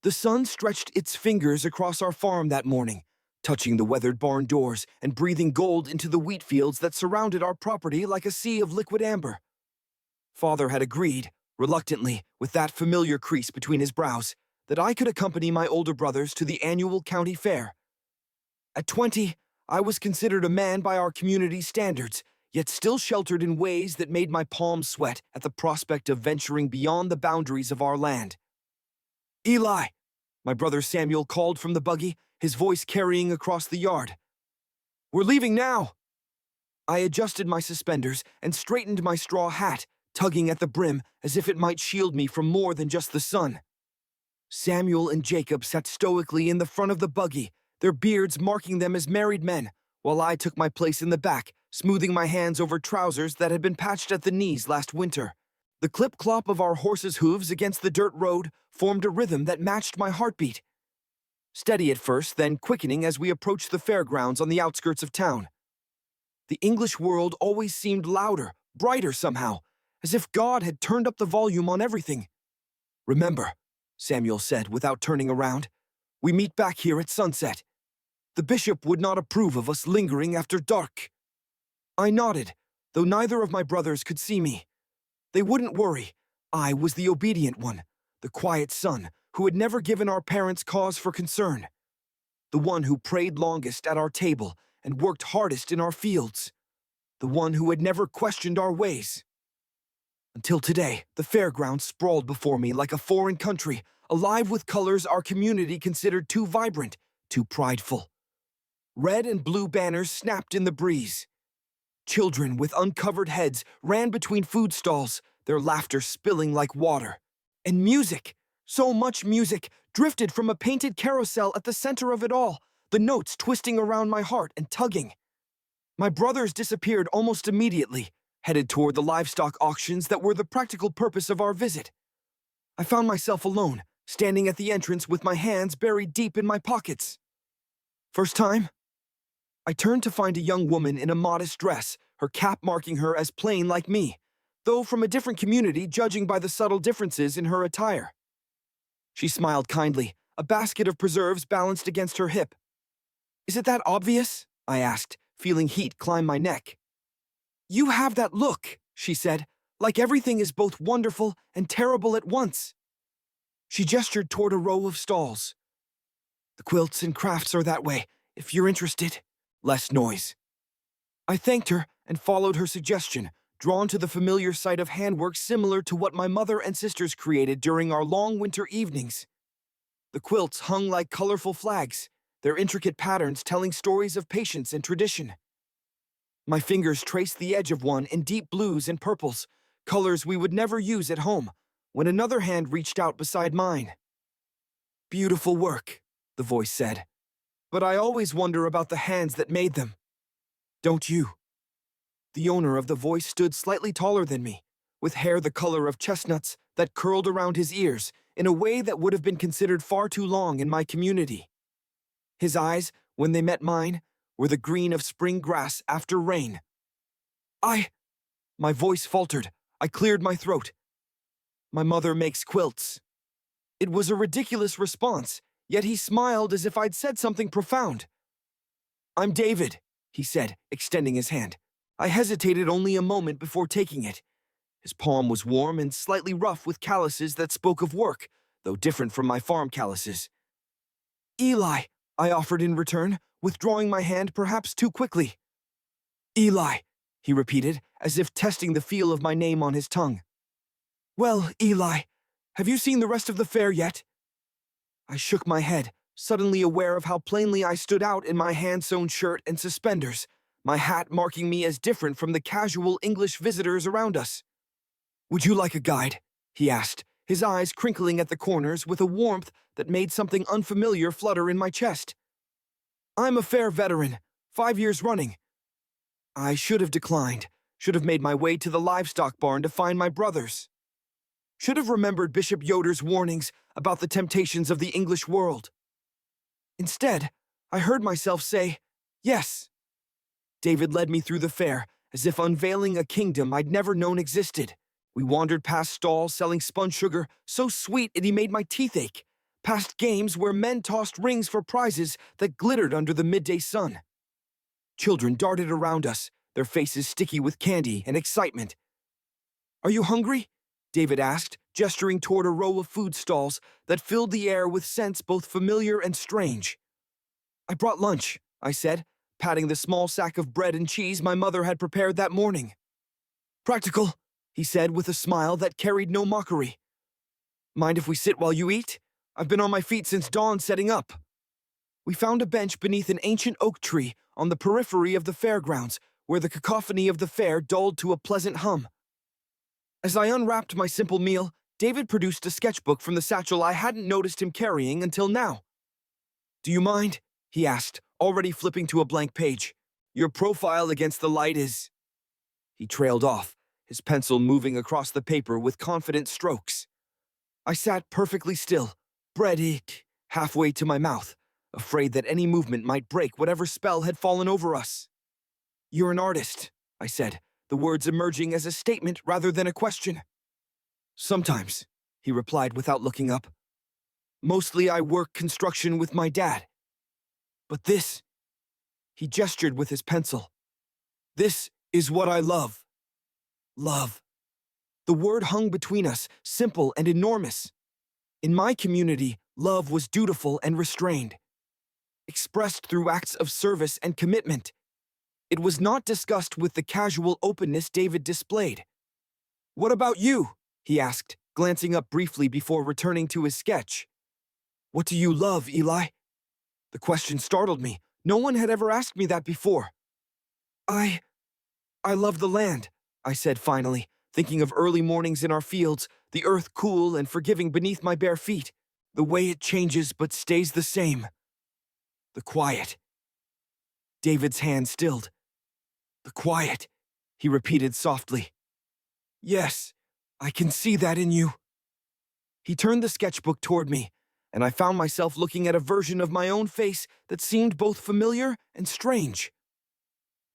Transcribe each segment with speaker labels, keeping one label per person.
Speaker 1: The sun stretched its fingers across our farm that morning, touching the weathered barn doors and breathing gold into the wheat fields that surrounded our property like a sea of liquid amber. Father had agreed, reluctantly, with that familiar crease between his brows, that I could accompany my older brothers to the annual county fair. At 20, I was considered a man by our community's standards, yet still sheltered in ways that made my palms sweat at the prospect of venturing beyond the boundaries of our land. "Eli," my brother Samuel called from the buggy, his voice carrying across the yard. "We're leaving now." I adjusted my suspenders and straightened my straw hat, tugging at the brim as if it might shield me from more than just the sun. Samuel and Jacob sat stoically in the front of the buggy, their beards marking them as married men, while I took my place in the back, smoothing my hands over trousers that had been patched at the knees last winter. The clip-clop of our horses' hooves against the dirt road formed a rhythm that matched my heartbeat. Steady at first, then quickening as we approached the fairgrounds on the outskirts of town. The English world always seemed louder, brighter somehow, as if God had turned up the volume on everything. "Remember," Samuel said without turning around, "we meet back here at sunset. The bishop would not approve of us lingering after dark." I nodded, though neither of my brothers could see me. They wouldn't worry. I was the obedient one, the quiet son who had never given our parents cause for concern, the one who prayed longest at our table and worked hardest in our fields, the one who had never questioned our ways. Until today, the fairground sprawled before me like a foreign country, alive with colors our community considered too vibrant, too prideful. Red and blue banners snapped in the breeze. Children with uncovered heads ran between food stalls, their laughter spilling like water. And music, so much music, drifted from a painted carousel at the center of it all, the notes twisting around my heart and tugging. My brothers disappeared almost immediately, headed toward the livestock auctions that were the practical purpose of our visit. I found myself alone, standing at the entrance with my hands buried deep in my pockets. "First time?" I turned to find a young woman in a modest dress, her cap marking her as plain like me, though from a different community judging by the subtle differences in her attire. She smiled kindly, a basket of preserves balanced against her hip. "Is it that obvious?" I asked, feeling heat climb my neck. "You have that look," she said, "like everything is both wonderful and terrible at once." She gestured toward a row of stalls. "The quilts and crafts are that way, if you're interested." Less noise. I thanked her and followed her suggestion, drawn to the familiar sight of handwork similar to what my mother and sisters created during our long winter evenings. The quilts hung like colorful flags, their intricate patterns telling stories of patience and tradition. My fingers traced the edge of one in deep blues and purples, colors we would never use at home, when another hand reached out beside mine. "Beautiful work," the voice said. "But I always wonder about the hands that made them." "Don't you?" The owner of the voice stood slightly taller than me, with hair the color of chestnuts that curled around his ears in a way that would have been considered far too long in my community. His eyes, when they met mine, were the green of spring grass after rain. My voice faltered. I cleared my throat. "My mother makes quilts." It was a ridiculous response, yet he smiled as if I'd said something profound. "I'm David," he said, extending his hand. I hesitated only a moment before taking it. His palm was warm and slightly rough with calluses that spoke of work, though different from my farm calluses. "Eli," I offered in return, withdrawing my hand perhaps too quickly. "Eli," he repeated, as if testing the feel of my name on his tongue. "Well, Eli, have you seen the rest of the fair yet?" I shook my head, suddenly aware of how plainly I stood out in my hand-sewn shirt and suspenders, my hat marking me as different from the casual English visitors around us. "Would you like a guide?" he asked, his eyes crinkling at the corners with a warmth that made something unfamiliar flutter in my chest. "I'm a fair veteran, 5 years running." I should have declined, should have made my way to the livestock barn to find my brothers. Should have remembered Bishop Yoder's warnings about the temptations of the English world. Instead, I heard myself say, "Yes." David led me through the fair, as if unveiling a kingdom I'd never known existed. We wandered past stalls selling spun sugar so sweet it made my teeth ache, past games where men tossed rings for prizes that glittered under the midday sun. Children darted around us, their faces sticky with candy and excitement. "Are you hungry?" David asked, gesturing toward a row of food stalls that filled the air with scents both familiar and strange. "I brought lunch," I said, patting the small sack of bread and cheese my mother had prepared that morning. "Practical," he said with a smile that carried no mockery. "Mind if we sit while you eat? I've been on my feet since dawn setting up." We found a bench beneath an ancient oak tree on the periphery of the fairgrounds, where the cacophony of the fair dulled to a pleasant hum. As I unwrapped my simple meal, David produced a sketchbook from the satchel I hadn't noticed him carrying until now. "Do you mind?" he asked, already flipping to a blank page. "Your profile against the light is—" He trailed off, his pencil moving across the paper with confident strokes. I sat perfectly still, bread halfway to my mouth, afraid that any movement might break whatever spell had fallen over us. "You're an artist," I said, the words emerging as a statement rather than a question. "Sometimes," he replied without looking up. "Mostly I work construction with my dad. But this," he gestured with his pencil, "this is what I love. Love." The word hung between us, simple and enormous. In my community, love was dutiful and restrained, expressed through acts of service and commitment. It was not discussed with the casual openness David displayed. "What about you?" he asked, glancing up briefly before returning to his sketch. "What do you love, Eli?" The question startled me. No one had ever asked me that before. I love the land," I said finally, thinking of early mornings in our fields, the earth cool and forgiving beneath my bare feet, the way it changes but stays the same. The quiet. David's hand stilled. "The quiet," he repeated softly. "Yes, I can see that in you." He turned the sketchbook toward me, and I found myself looking at a version of my own face that seemed both familiar and strange.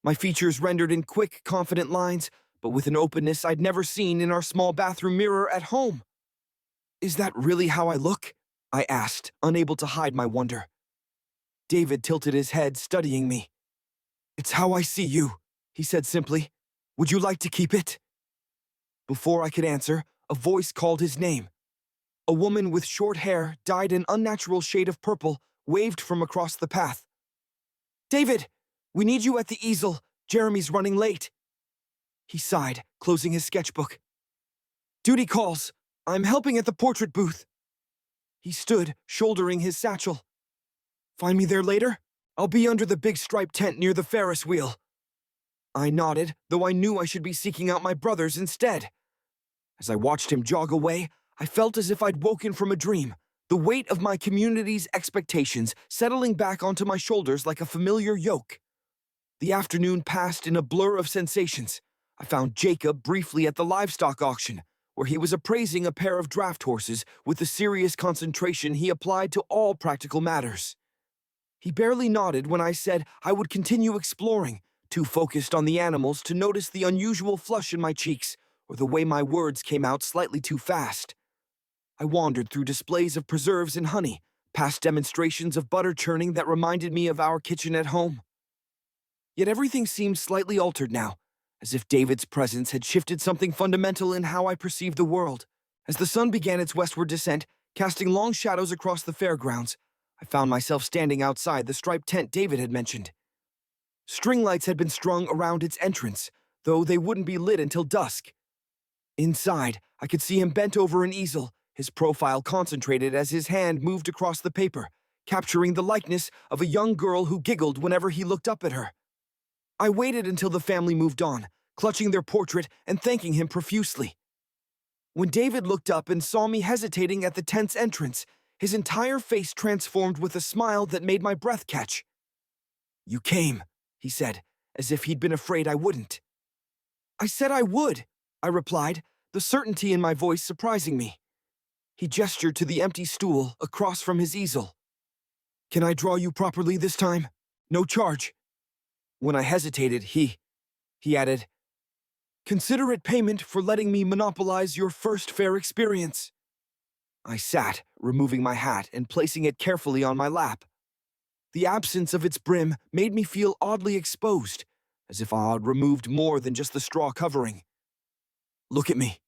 Speaker 1: My features rendered in quick, confident lines, but with an openness I'd never seen in our small bathroom mirror at home. "Is that really how I look?" I asked, unable to hide my wonder. David tilted his head, studying me. "It's how I see you," he said simply. "Would you like to keep it?" Before I could answer, a voice called his name. A woman with short hair, dyed an unnatural shade of purple, waved from across the path. "David, we need you at the easel. Jeremy's running late." He sighed, closing his sketchbook. "Duty calls. I'm helping at the portrait booth." He stood, shouldering his satchel. "Find me there later? I'll be under the big striped tent near the Ferris wheel." I nodded, though I knew I should be seeking out my brothers instead. As I watched him jog away, I felt as if I'd woken from a dream, the weight of my community's expectations settling back onto my shoulders like a familiar yoke. The afternoon passed in a blur of sensations. I found Jacob briefly at the livestock auction, where he was appraising a pair of draft horses with the serious concentration he applied to all practical matters. He barely nodded when I said I would continue exploring, too focused on the animals to notice the unusual flush in my cheeks or the way my words came out slightly too fast. I wandered through displays of preserves and honey, past demonstrations of butter churning that reminded me of our kitchen at home. Yet everything seemed slightly altered now, as if David's presence had shifted something fundamental in how I perceived the world. As the sun began its westward descent, casting long shadows across the fairgrounds, I found myself standing outside the striped tent David had mentioned. String lights had been strung around its entrance, though they wouldn't be lit until dusk. Inside, I could see him bent over an easel, his profile concentrated as his hand moved across the paper, capturing the likeness of a young girl who giggled whenever he looked up at her. I waited until the family moved on, clutching their portrait and thanking him profusely. When David looked up and saw me hesitating at the tent's entrance, his entire face transformed with a smile that made my breath catch. "You came," he said, as if he'd been afraid I wouldn't. "I said I would," I replied, the certainty in my voice surprising me. He gestured to the empty stool across from his easel. "Can I draw you properly this time? No charge." When I hesitated, he added, "Consider it payment for letting me monopolize your first fair experience." I sat, removing my hat and placing it carefully on my lap. The absence of its brim made me feel oddly exposed, as if I had removed more than just the straw covering. "Look at me,"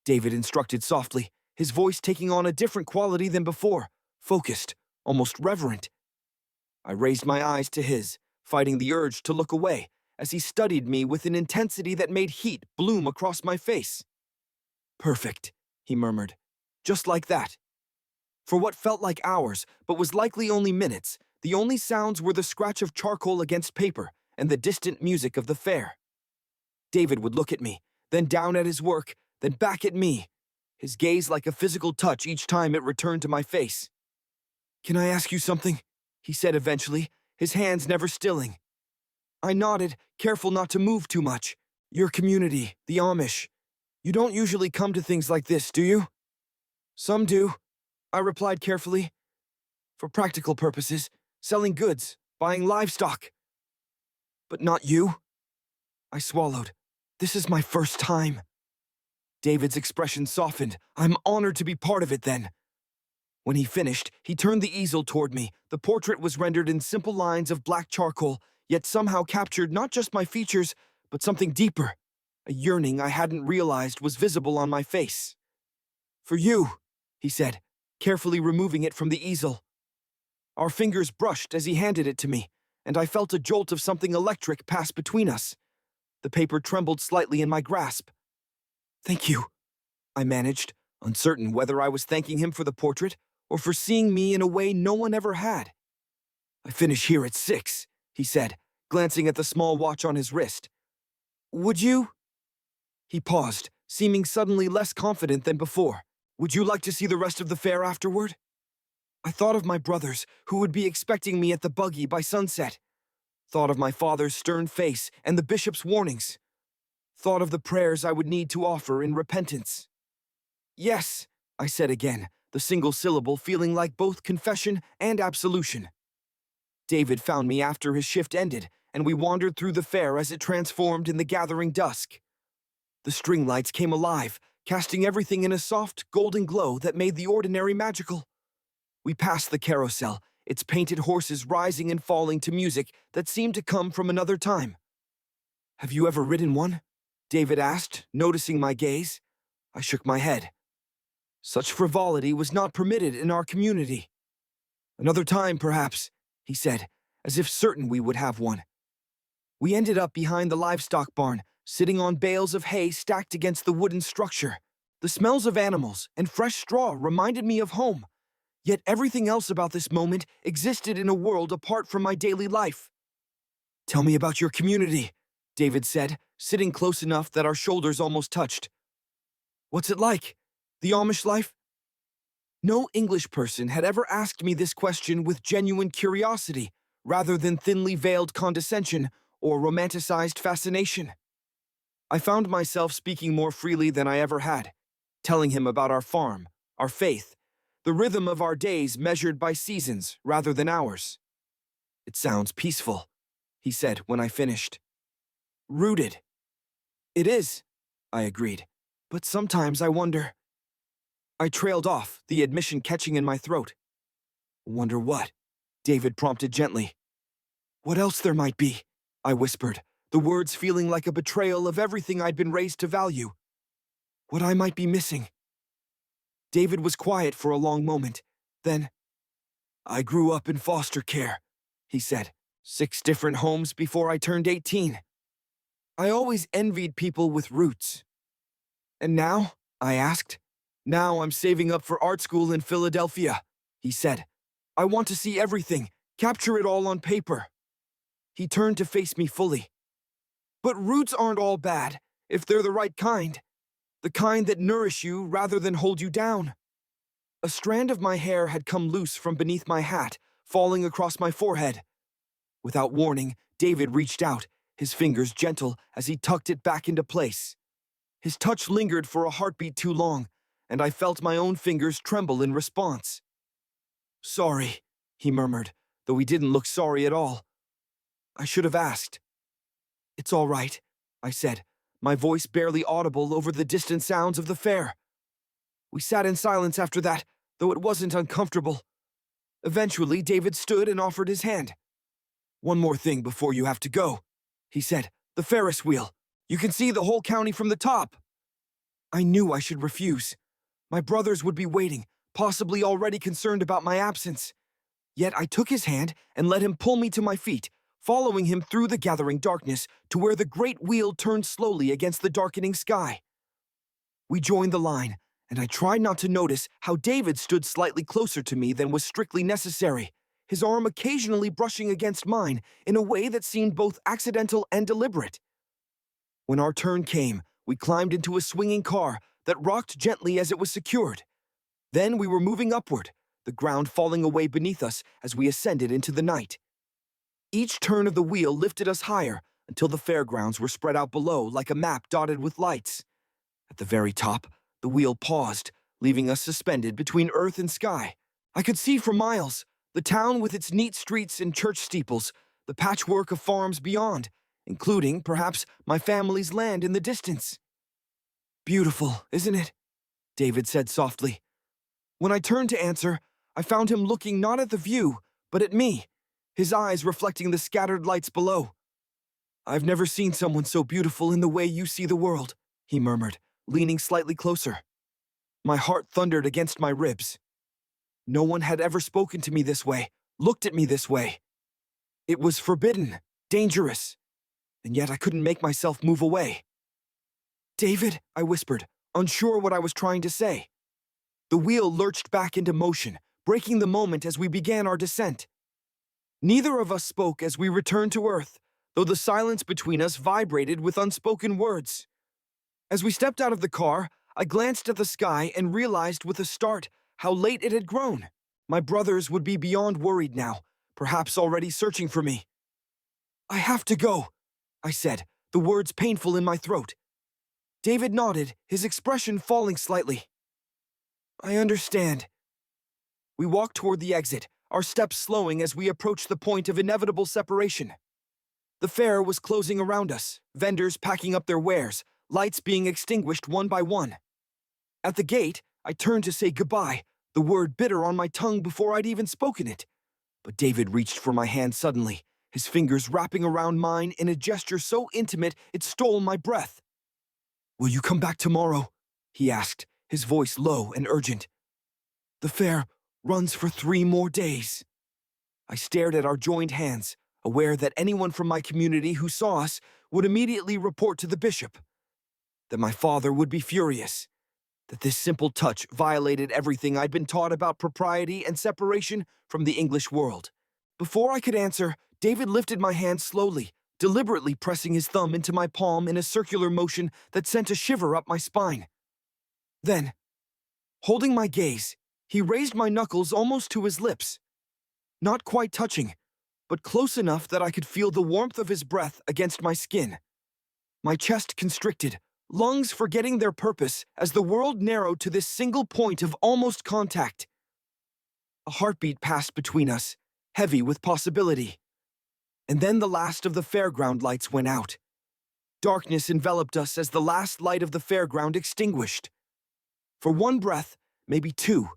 Speaker 1: David instructed softly, his voice taking on a different quality than before, focused, almost reverent. I raised my eyes to his, fighting the urge to look away, as he studied me with an intensity that made heat bloom across my face. "Perfect," he murmured. "Just like that." For what felt like hours, but was likely only minutes, the only sounds were the scratch of charcoal against paper and the distant music of the fair. David would look at me, then down at his work, then back at me, his gaze like a physical touch each time it returned to my face. "Can I ask you something?" he said eventually, his hands never stilling. I nodded, careful not to move too much. "Your community, the Amish. You don't usually come to things like this, do you?" "Some do," I replied carefully. "For practical purposes, selling goods, buying livestock." "But not you?" I swallowed. "This is my first time." David's expression softened. "I'm honored to be part of it then." When he finished, he turned the easel toward me. The portrait was rendered in simple lines of black charcoal, yet somehow captured not just my features, but something deeper, a yearning I hadn't realized was visible on my face. "For you," he said, carefully removing it from the easel. Our fingers brushed as he handed it to me, and I felt a jolt of something electric pass between us. The paper trembled slightly in my grasp. "Thank you," I managed, uncertain whether I was thanking him for the portrait or for seeing me in a way no one ever had. "I finish here at 6, he said, glancing at the small watch on his wrist. "Would you?" He paused, seeming suddenly less confident than before. "Would you like to see the rest of the fair afterward?" I thought of my brothers, who would be expecting me at the buggy by sunset. Thought of my father's stern face and the bishop's warnings. Thought of the prayers I would need to offer in repentance. "Yes," I said again, the single syllable feeling like both confession and absolution. David found me after his shift ended, and we wandered through the fair as it transformed in the gathering dusk. The string lights came alive, casting everything in a soft, golden glow that made the ordinary magical. We passed the carousel, its painted horses rising and falling to music that seemed to come from another time. "Have you ever ridden one?" David asked, noticing my gaze. I shook my head. Such frivolity was not permitted in our community. "Another time, perhaps," he said, as if certain we would have one. We ended up behind the livestock barn, sitting on bales of hay stacked against the wooden structure. The smells of animals and fresh straw reminded me of home, yet everything else about this moment existed in a world apart from my daily life. "Tell me about your community," David said, sitting close enough that our shoulders almost touched. "What's it like? The Amish life?" No English person had ever asked me this question with genuine curiosity, rather than thinly veiled condescension or romanticized fascination. I found myself speaking more freely than I ever had, telling him about our farm, our faith, the rhythm of our days measured by seasons rather than hours. "It sounds peaceful," he said when I finished. "Rooted." "It is," I agreed, "but sometimes I wonder." I trailed off, the admission catching in my throat. "Wonder what?" David prompted gently. "What else there might be," I whispered, the words feeling like a betrayal of everything I'd been raised to value. "What I might be missing." David was quiet for a long moment. Then, "I grew up in foster care," he said. 6 different homes before I turned 18. I always envied people with roots. "And now?" I asked. "Now I'm saving up for art school in Philadelphia," he said. "I want to see everything, capture it all on paper." He turned to face me fully. "But roots aren't all bad, if they're the right kind. The kind that nourish you rather than hold you down." A strand of my hair had come loose from beneath my hat, falling across my forehead. Without warning, David reached out, his fingers gentle as he tucked it back into place. His touch lingered for a heartbeat too long, and I felt my own fingers tremble in response. "Sorry," he murmured, though he didn't look sorry at all. "I should have asked." "It's all right," I said, my voice barely audible over the distant sounds of the fair. We sat in silence after that, though it wasn't uncomfortable. Eventually, David stood and offered his hand. "One more thing before you have to go," he said. "The Ferris wheel. You can see the whole county from the top." I knew I should refuse. My brothers would be waiting, possibly already concerned about my absence. Yet I took his hand and let him pull me to my feet, following him through the gathering darkness to where the great wheel turned slowly against the darkening sky. We joined the line, and I tried not to notice how David stood slightly closer to me than was strictly necessary, his arm occasionally brushing against mine in a way that seemed both accidental and deliberate. When our turn came, we climbed into a swinging car that rocked gently as it was secured. Then we were moving upward, the ground falling away beneath us as we ascended into the night. Each turn of the wheel lifted us higher until the fairgrounds were spread out below like a map dotted with lights. At the very top, the wheel paused, leaving us suspended between earth and sky. I could see for miles, the town with its neat streets and church steeples, the patchwork of farms beyond, including, perhaps, my family's land in the distance. "Beautiful, isn't it?" David said softly. When I turned to answer, I found him looking not at the view, but at me, his eyes reflecting the scattered lights below. "I've never seen someone so beautiful in the way you see the world," he murmured, leaning slightly closer. My heart thundered against my ribs. No one had ever spoken to me this way, looked at me this way. It was forbidden, dangerous, and yet I couldn't make myself move away. "David," I whispered, unsure what I was trying to say. The wheel lurched back into motion, breaking the moment as we began our descent. Neither of us spoke as we returned to Earth, though the silence between us vibrated with unspoken words. As we stepped out of the car, I glanced at the sky and realized with a start how late it had grown. My brothers would be beyond worried now, perhaps already searching for me. "I have to go," I said, the words painful in my throat. David nodded, his expression falling slightly. "I understand." We walked toward the exit, our steps slowing as we approached the point of inevitable separation. The fair was closing around us, vendors packing up their wares, lights being extinguished one by one. At the gate, I turned to say goodbye, the word bitter on my tongue before I'd even spoken it. But David reached for my hand suddenly, his fingers wrapping around mine in a gesture so intimate it stole my breath. "Will you come back tomorrow?" he asked, his voice low and urgent. "The fair runs for 3 more days." I stared at our joined hands, aware that anyone from my community who saw us would immediately report to the bishop. That my father would be furious. That this simple touch violated everything I'd been taught about propriety and separation from the English world. Before I could answer, David lifted my hand slowly, deliberately pressing his thumb into my palm in a circular motion that sent a shiver up my spine. Then, holding my gaze, he raised my knuckles almost to his lips. Not quite touching, but close enough that I could feel the warmth of his breath against my skin. My chest constricted, lungs forgetting their purpose as the world narrowed to this single point of almost contact. A heartbeat passed between us, heavy with possibility. And then the last of the fairground lights went out. Darkness enveloped us as the last light of the fairground extinguished. For one breath, maybe 2,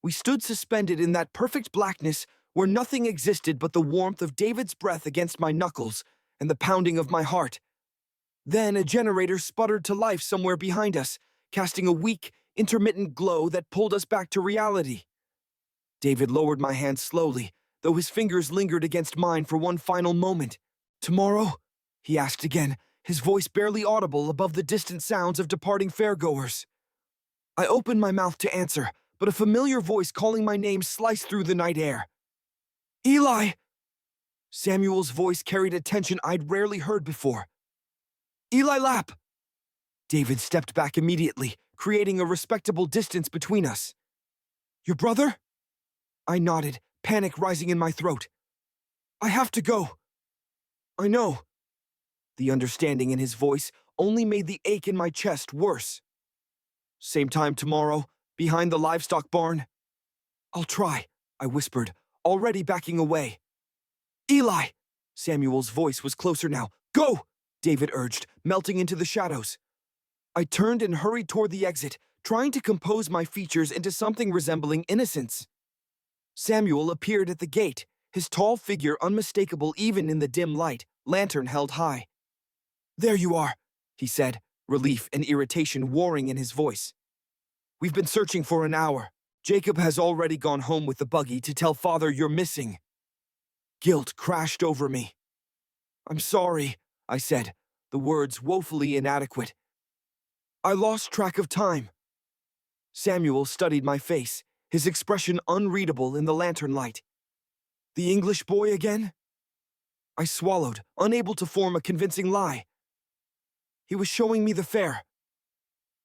Speaker 1: we stood suspended in that perfect blackness where nothing existed but the warmth of David's breath against my knuckles and the pounding of my heart. Then a generator sputtered to life somewhere behind us, casting a weak, intermittent glow that pulled us back to reality. David lowered my hand slowly, though his fingers lingered against mine for one final moment. "Tomorrow?" he asked again, his voice barely audible above the distant sounds of departing fairgoers. I opened my mouth to answer, but a familiar voice calling my name sliced through the night air. "Eli!" Samuel's voice carried a tension I'd rarely heard before. "Eli Lapp!" David stepped back immediately, creating a respectable distance between us. "Your brother?" I nodded, panic rising in my throat. "I have to go." "I know." The understanding in his voice only made the ache in my chest worse. "Same time tomorrow, behind the livestock barn?" "I'll try," I whispered, already backing away. "Eli!" Samuel's voice was closer now. "Go!" David urged, melting into the shadows. I turned and hurried toward the exit, trying to compose my features into something resembling innocence. Samuel appeared at the gate, his tall figure unmistakable even in the dim light, lantern held high. "There you are," he said, relief and irritation warring in his voice. "We've been searching for an hour. Jacob has already gone home with the buggy to tell Father you're missing." Guilt crashed over me. "I'm sorry," I said, the words woefully inadequate. "I lost track of time." Samuel studied my face, his expression unreadable in the lantern light. "The English boy again?" I swallowed, unable to form a convincing lie. "He was showing me the fair."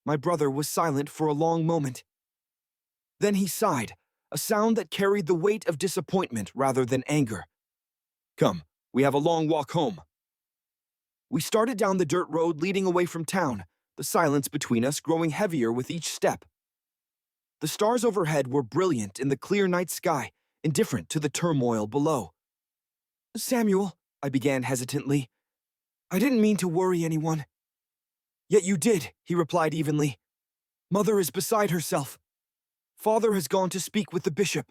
Speaker 1: My brother was silent for a long moment. Then he sighed, a sound that carried the weight of disappointment rather than anger. "Come, we have a long walk home." We started down the dirt road leading away from town, the silence between us growing heavier with each step. The stars overhead were brilliant in the clear night sky, indifferent to the turmoil below. "Samuel," I began hesitantly, "I didn't mean to worry anyone." "Yet you did," he replied evenly. "Mother is beside herself. Father has gone to speak with the bishop."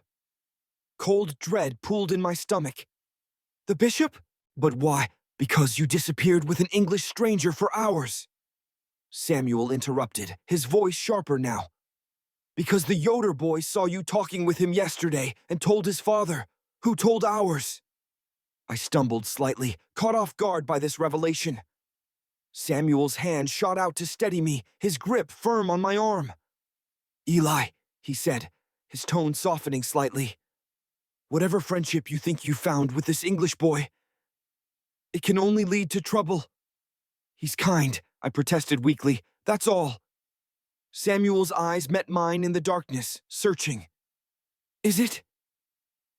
Speaker 1: Cold dread pooled in my stomach. "The bishop? But why? Because you disappeared with an English stranger for hours." Samuel interrupted, his voice sharper now. "Because the Yoder boy saw you talking with him yesterday and told his father, who told ours." I stumbled slightly, caught off guard by this revelation. Samuel's hand shot out to steady me, his grip firm on my arm. "Eli," he said, his tone softening slightly, "whatever friendship you think you found with this English boy, it can only lead to trouble." "He's kind," I protested weakly, "that's all." Samuel's eyes met mine in the darkness, searching. "Is it?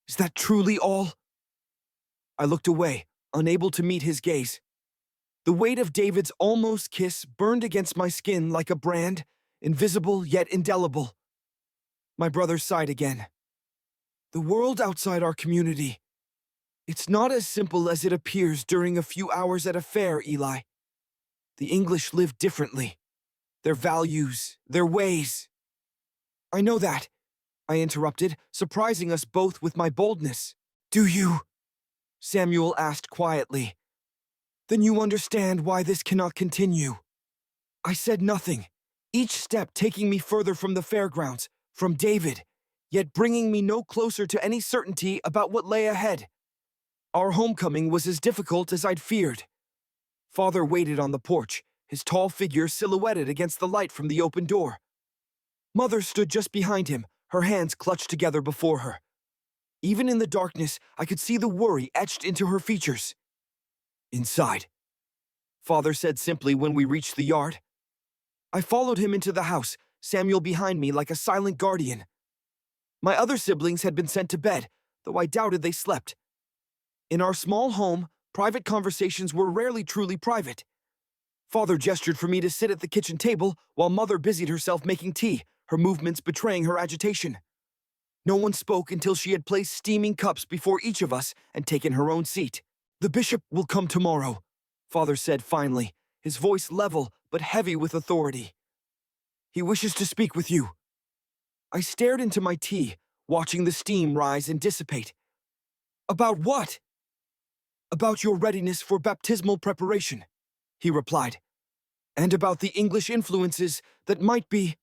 Speaker 1: Is that truly all?" I looked away, unable to meet his gaze. The weight of David's almost kiss burned against my skin like a brand, invisible yet indelible. My brother sighed again. "The world outside our community. It's not as simple as it appears during a few hours at a fair, Eli. The English live differently. Their values, their ways." "I know that," I interrupted, surprising us both with my boldness. "Do you?" Samuel asked quietly. "Then you understand why this cannot continue." I said nothing, each step taking me further from the fairgrounds, from David, yet bringing me no closer to any certainty about what lay ahead. Our homecoming was as difficult as I'd feared. Father waited on the porch, his tall figure silhouetted against the light from the open door. Mother stood just behind him, her hands clutched together before her. Even in the darkness, I could see the worry etched into her features. "Inside," Father said simply when we reached the yard. I followed him into the house, Samuel behind me like a silent guardian. My other siblings had been sent to bed, though I doubted they slept. In our small home, private conversations were rarely truly private. Father gestured for me to sit at the kitchen table while Mother busied herself making tea, her movements betraying her agitation. No one spoke until she had placed steaming cups before each of us and taken her own seat. "The bishop will come tomorrow," Father said finally, his voice level but heavy with authority. "He wishes to speak with you." I stared into my tea, watching the steam rise and dissipate. "About what?" "About your readiness for baptismal preparation," he replied, "and about the English influences that might be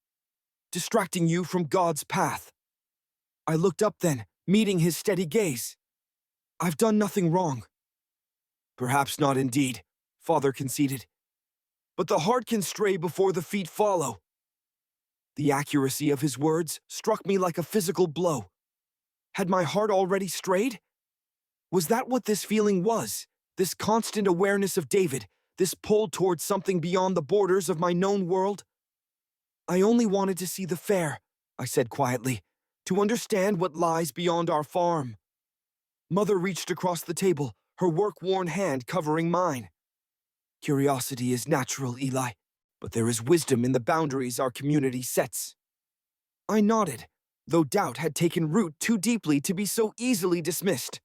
Speaker 1: distracting you from God's path." I looked up then, meeting his steady gaze. "I've done nothing wrong." "Perhaps not indeed," Father conceded. "But the heart can stray before the feet follow." The accuracy of his words struck me like a physical blow. Had my heart already strayed? Was that what this feeling was? This constant awareness of David, this pull towards something beyond the borders of my known world? "I only wanted to see the fair," I said quietly, "to understand what lies beyond our farm." Mother reached across the table, her work-worn hand covering mine. "Curiosity is natural, Eli, but there is wisdom in the boundaries our community sets." I nodded, though doubt had taken root too deeply to be so easily dismissed.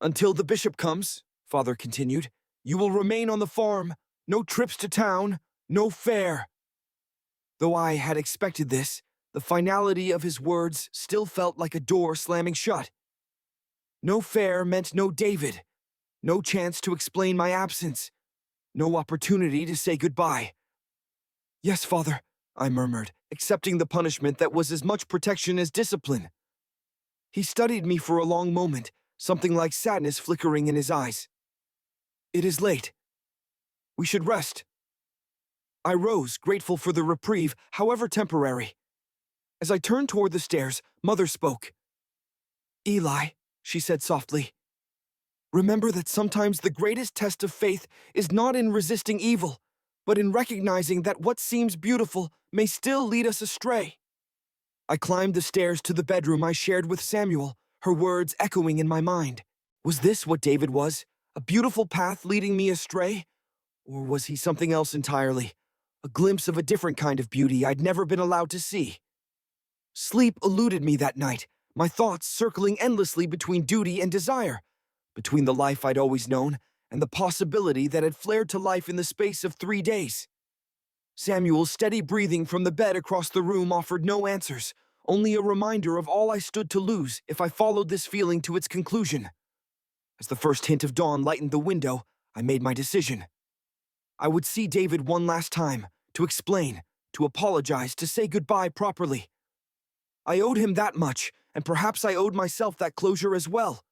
Speaker 1: "Until the bishop comes," Father continued, "you will remain on the farm, no trips to town, no fair." Though I had expected this, the finality of his words still felt like a door slamming shut. No fair meant no David, no chance to explain my absence, no opportunity to say goodbye. "Yes, Father," I murmured, accepting the punishment that was as much protection as discipline. He studied me for a long moment, something like sadness flickering in his eyes. "It is late. We should rest." I rose, grateful for the reprieve, however temporary. As I turned toward the stairs, Mother spoke. "Eli," she said softly, "remember that sometimes the greatest test of faith is not in resisting evil, but in recognizing that what seems beautiful may still lead us astray." I climbed the stairs to the bedroom I shared with Samuel, her words echoing in my mind. Was this what David was? A beautiful path leading me astray? Or was he something else entirely? A glimpse of a different kind of beauty I'd never been allowed to see. Sleep eluded me that night, my thoughts circling endlessly between duty and desire, between the life I'd always known and the possibility that had flared to life in the space of 3 days. Samuel's steady breathing from the bed across the room offered no answers, only a reminder of all I stood to lose if I followed this feeling to its conclusion. As the first hint of dawn lightened the window, I made my decision. I would see David one last time, to explain, to apologize, to say goodbye properly. I owed him that much, and perhaps I owed myself that closure as well.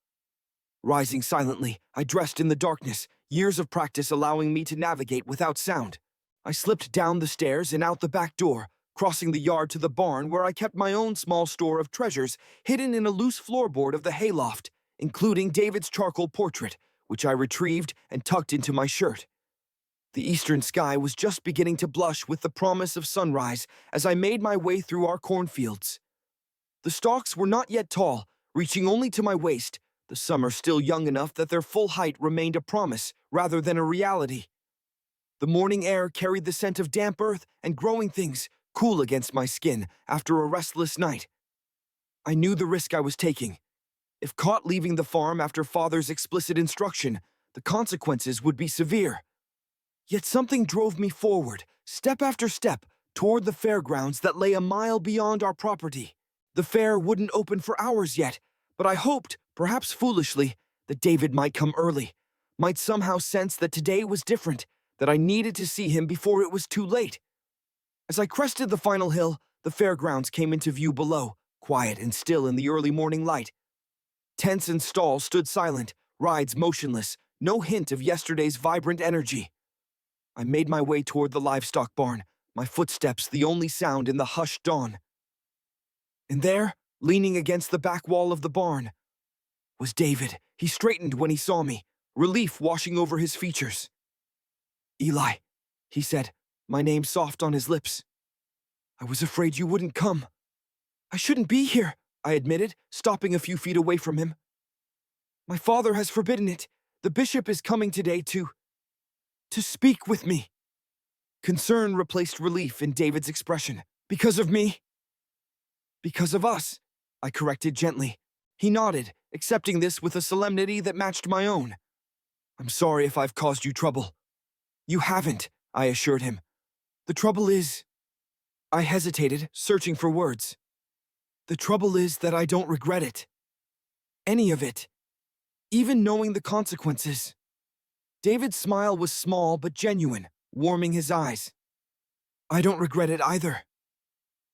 Speaker 1: Rising silently, I dressed in the darkness, years of practice allowing me to navigate without sound. I slipped down the stairs and out the back door, crossing the yard to the barn where I kept my own small store of treasures hidden in a loose floorboard of the hayloft, including David's charcoal portrait, which I retrieved and tucked into my shirt. The eastern sky was just beginning to blush with the promise of sunrise as I made my way through our cornfields. The stalks were not yet tall, reaching only to my waist, the summer still young enough that their full height remained a promise rather than a reality. The morning air carried the scent of damp earth and growing things, cool against my skin after a restless night. I knew the risk I was taking. If caught leaving the farm after Father's explicit instruction, the consequences would be severe. Yet something drove me forward, step after step, toward the fairgrounds that lay a mile beyond our property. The fair wouldn't open for hours yet, but I hoped, perhaps foolishly, that David might come early, might somehow sense that today was different, that I needed to see him before it was too late. As I crested the final hill, the fairgrounds came into view below, quiet and still in the early morning light. Tents and stalls stood silent, rides motionless, no hint of yesterday's vibrant energy. I made my way toward the livestock barn, my footsteps the only sound in the hushed dawn. And there, leaning against the back wall of the barn, was David. He straightened when he saw me, relief washing over his features. "Eli," he said, my name soft on his lips. "I was afraid you wouldn't come." "I shouldn't be here," I admitted, stopping a few feet away from him. "My father has forbidden it. The bishop is coming today to speak with me." Concern replaced relief in David's expression. "Because of me?" "Because of us," I corrected gently. He nodded, accepting this with a solemnity that matched my own. "I'm sorry if I've caused you trouble." "You haven't," I assured him. "The trouble is—" I hesitated, searching for words. "The trouble is that I don't regret it. Any of it. Even knowing the consequences." David's smile was small but genuine, warming his eyes. "I don't regret it either."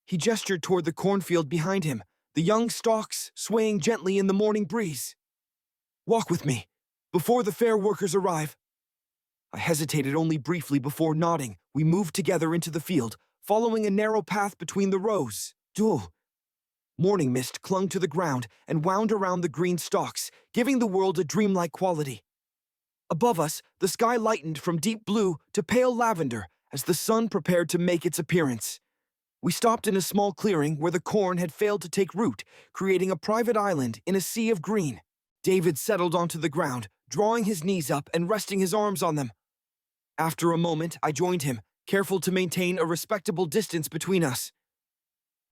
Speaker 1: He gestured toward the cornfield behind him, the young stalks swaying gently in the morning breeze. "Walk with me, before the fair workers arrive." I hesitated only briefly before nodding. We moved together into the field, following a narrow path between the rows. Duh. Morning mist clung to the ground and wound around the green stalks, giving the world a dreamlike quality. Above us, the sky lightened from deep blue to pale lavender as the sun prepared to make its appearance. We stopped in a small clearing where the corn had failed to take root, creating a private island in a sea of green. David settled onto the ground, drawing his knees up and resting his arms on them. After a moment, I joined him, careful to maintain a respectable distance between us.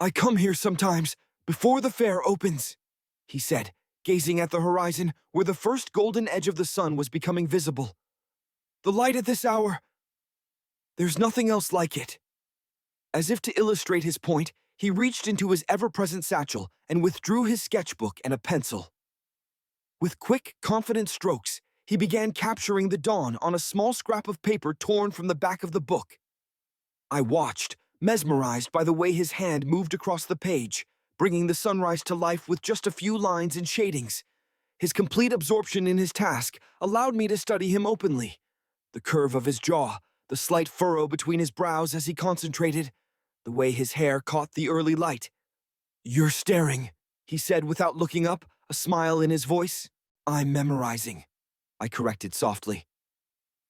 Speaker 1: "I come here sometimes, before the fair opens," he said, gazing at the horizon where the first golden edge of the sun was becoming visible. "The light at this hour, there's nothing else like it." As if to illustrate his point, he reached into his ever-present satchel and withdrew his sketchbook and a pencil. With quick, confident strokes, he began capturing the dawn on a small scrap of paper torn from the back of the book. I watched, mesmerized by the way his hand moved across the page, bringing the sunrise to life with just a few lines and shadings. His complete absorption in his task allowed me to study him openly. The curve of his jaw, the slight furrow between his brows as he concentrated, the way his hair caught the early light. "You're staring," he said without looking up, a smile in his voice. "I'm memorizing," I corrected softly.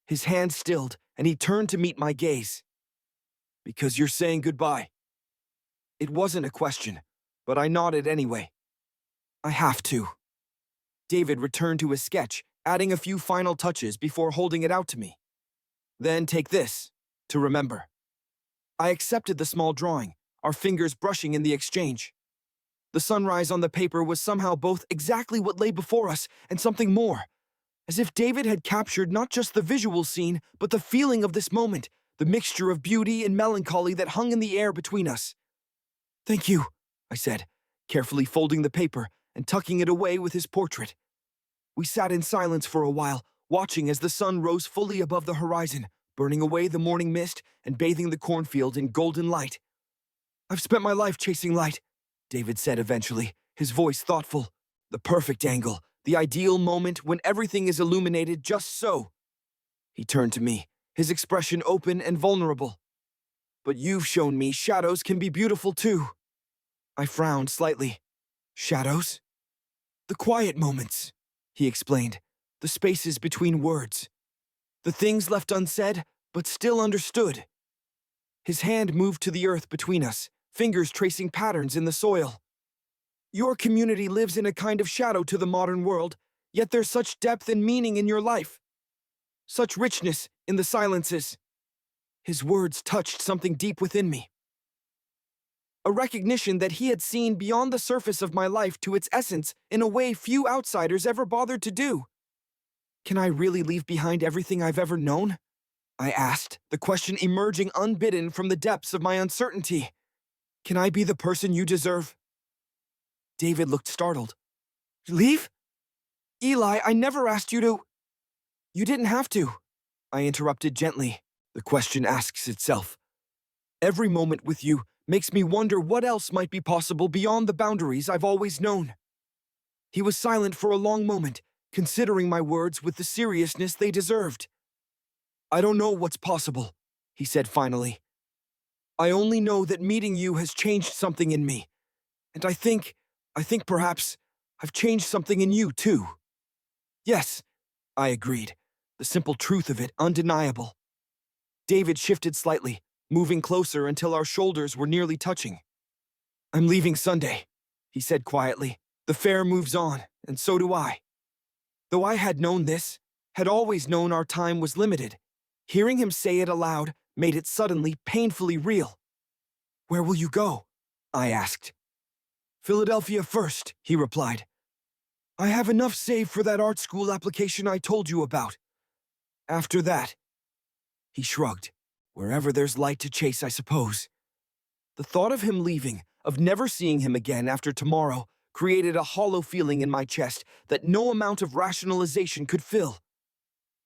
Speaker 1: His hand stilled, and he turned to meet my gaze. "Because you're saying goodbye." It wasn't a question, but I nodded anyway. "I have to." David returned to his sketch, adding a few final touches before holding it out to me. "Then take this, to remember." I accepted the small drawing, our fingers brushing in the exchange. The sunrise on the paper was somehow both exactly what lay before us and something more, as if David had captured not just the visual scene, but the feeling of this moment, the mixture of beauty and melancholy that hung in the air between us. "Thank you," I said, carefully folding the paper and tucking it away with his portrait. We sat in silence for a while, watching as the sun rose fully above the horizon, burning away the morning mist and bathing the cornfield in golden light. "I've spent my life chasing light," David said eventually, his voice thoughtful. "The perfect angle, the ideal moment when everything is illuminated just so." He turned to me, his expression open and vulnerable. "But you've shown me shadows can be beautiful too." I frowned slightly. "Shadows?" "The quiet moments," he explained, "the spaces between words. The things left unsaid, but still understood." His hand moved to the earth between us, fingers tracing patterns in the soil. "Your community lives in a kind of shadow to the modern world, yet there's such depth and meaning in your life. Such richness in the silences." His words touched something deep within me. A recognition that he had seen beyond the surface of my life to its essence in a way few outsiders ever bothered to do. "Can I really leave behind everything I've ever known?" I asked, the question emerging unbidden from the depths of my uncertainty. "Can I be the person you deserve?" David looked startled. "Leave? Eli, I never asked you to—" "You didn't have to," I interrupted gently. "The question asks itself. Every moment with you makes me wonder what else might be possible beyond the boundaries I've always known." He was silent for a long moment, considering my words with the seriousness they deserved. "I don't know what's possible," he said finally. "I only know that meeting you has changed something in me. And I think perhaps I've changed something in you too." "Yes," I agreed, the simple truth of it undeniable. David shifted slightly, moving closer until our shoulders were nearly touching. "I'm leaving Sunday," he said quietly. "The fair moves on, and so do I." Though I had known this, had always known our time was limited, hearing him say it aloud made it suddenly painfully real. "Where will you go?" I asked. "Philadelphia first," he replied. "I have enough saved for that art school application I told you about. After that—" He shrugged. "Wherever there's light to chase, I suppose." The thought of him leaving, of never seeing him again after tomorrow, created a hollow feeling in my chest that no amount of rationalization could fill.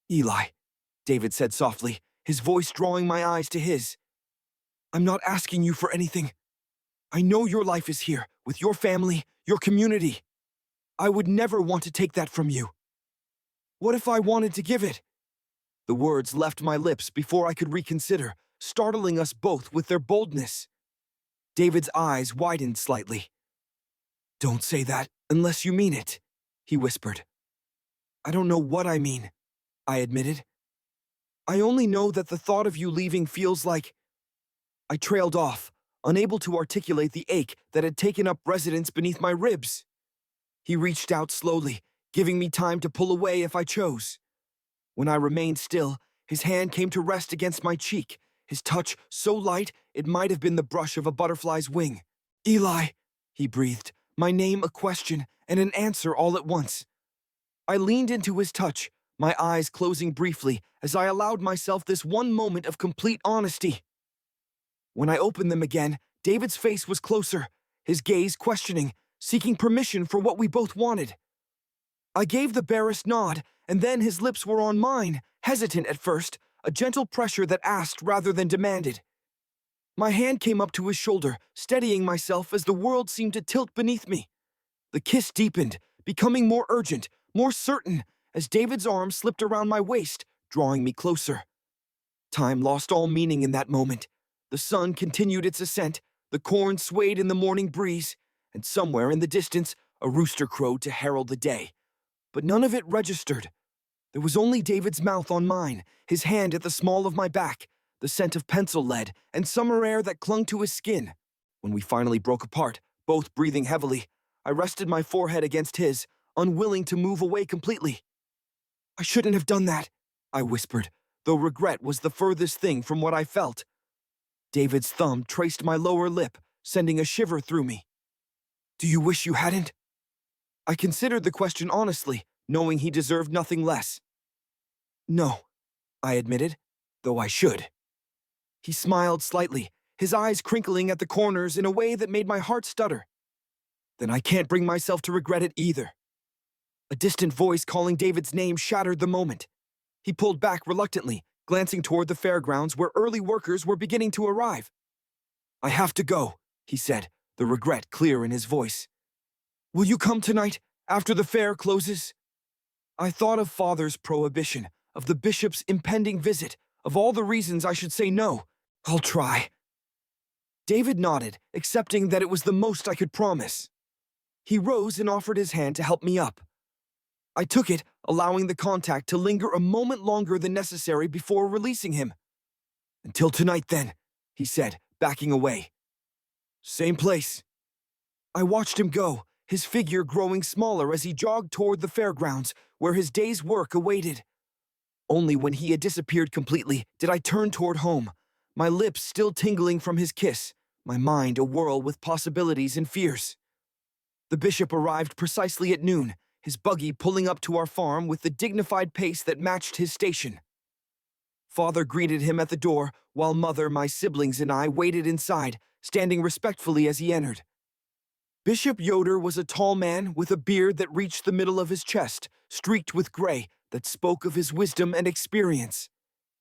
Speaker 1: "Eli," David said softly, his voice drawing my eyes to his. "I'm not asking you for anything. I know your life is here, with your family, your community. I would never want to take that from you. What if I wanted to give it?" The words left my lips before I could reconsider, startling us both with their boldness. David's eyes widened slightly. "Don't say that unless you mean it," he whispered. "I don't know what I mean," I admitted. "I only know that the thought of you leaving feels like—" I trailed off, unable to articulate the ache that had taken up residence beneath my ribs. He reached out slowly, giving me time to pull away if I chose. When I remained still, his hand came to rest against my cheek, his touch so light it might have been the brush of a butterfly's wing. "Eli," he breathed, my name a question and an answer all at once. I leaned into his touch, my eyes closing briefly as I allowed myself this one moment of complete honesty. When I opened them again, David's face was closer, his gaze questioning, seeking permission for what we both wanted. I gave the barest nod, and then his lips were on mine, hesitant at first, a gentle pressure that asked rather than demanded. My hand came up to his shoulder, steadying myself as the world seemed to tilt beneath me. The kiss deepened, becoming more urgent, more certain, as David's arm slipped around my waist, drawing me closer. Time lost all meaning in that moment. The sun continued its ascent, the corn swayed in the morning breeze, and somewhere in the distance, a rooster crowed to herald the day. But none of it registered. There was only David's mouth on mine, his hand at the small of my back, the scent of pencil lead and summer air that clung to his skin. When we finally broke apart, both breathing heavily, I rested my forehead against his, unwilling to move away completely. "I shouldn't have done that," I whispered, though regret was the furthest thing from what I felt. David's thumb traced my lower lip, sending a shiver through me. "Do you wish you hadn't?" I considered the question honestly, knowing he deserved nothing less. "No," I admitted, "though I should." He smiled slightly, his eyes crinkling at the corners in a way that made my heart stutter. "Then I can't bring myself to regret it either." A distant voice calling David's name shattered the moment. He pulled back reluctantly, glancing toward the fairgrounds where early workers were beginning to arrive. "I have to go," he said, the regret clear in his voice. "Will you come tonight, after the fair closes?" I thought of Father's prohibition, of the bishop's impending visit, of all the reasons I should say no. "I'll try." David nodded, accepting that it was the most I could promise. He rose and offered his hand to help me up. I took it, allowing the contact to linger a moment longer than necessary before releasing him. "Until tonight, then," he said, backing away. "Same place." I watched him go, his figure growing smaller as he jogged toward the fairgrounds, where his day's work awaited. Only when he had disappeared completely did I turn toward home, my lips still tingling from his kiss, my mind awhirl with possibilities and fears. The bishop arrived precisely at noon, his buggy pulling up to our farm with the dignified pace that matched his station. Father greeted him at the door, while Mother, my siblings, and I waited inside, standing respectfully as he entered. Bishop Yoder was a tall man with a beard that reached the middle of his chest, streaked with gray, that spoke of his wisdom and experience.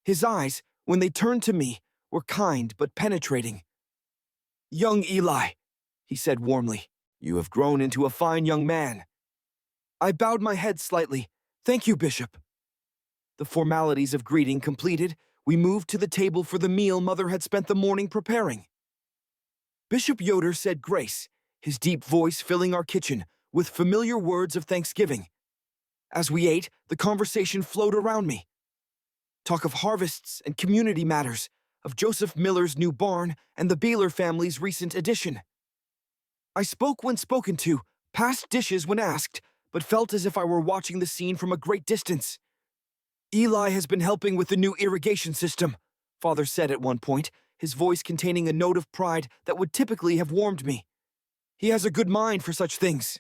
Speaker 1: His eyes, when they turned to me, were kind but penetrating. "Young Eli," he said warmly, "you have grown into a fine young man." I bowed my head slightly. "Thank you, Bishop." The formalities of greeting completed, we moved to the table for the meal Mother had spent the morning preparing. Bishop Yoder said grace, his deep voice filling our kitchen with familiar words of thanksgiving. As we ate, the conversation flowed around me. Talk of harvests and community matters, of Joseph Miller's new barn and the Baylor family's recent addition. I spoke when spoken to, passed dishes when asked, but felt as if I were watching the scene from a great distance. "Eli has been helping with the new irrigation system," Father said at one point, his voice containing a note of pride that would typically have warmed me. "He has a good mind for such things."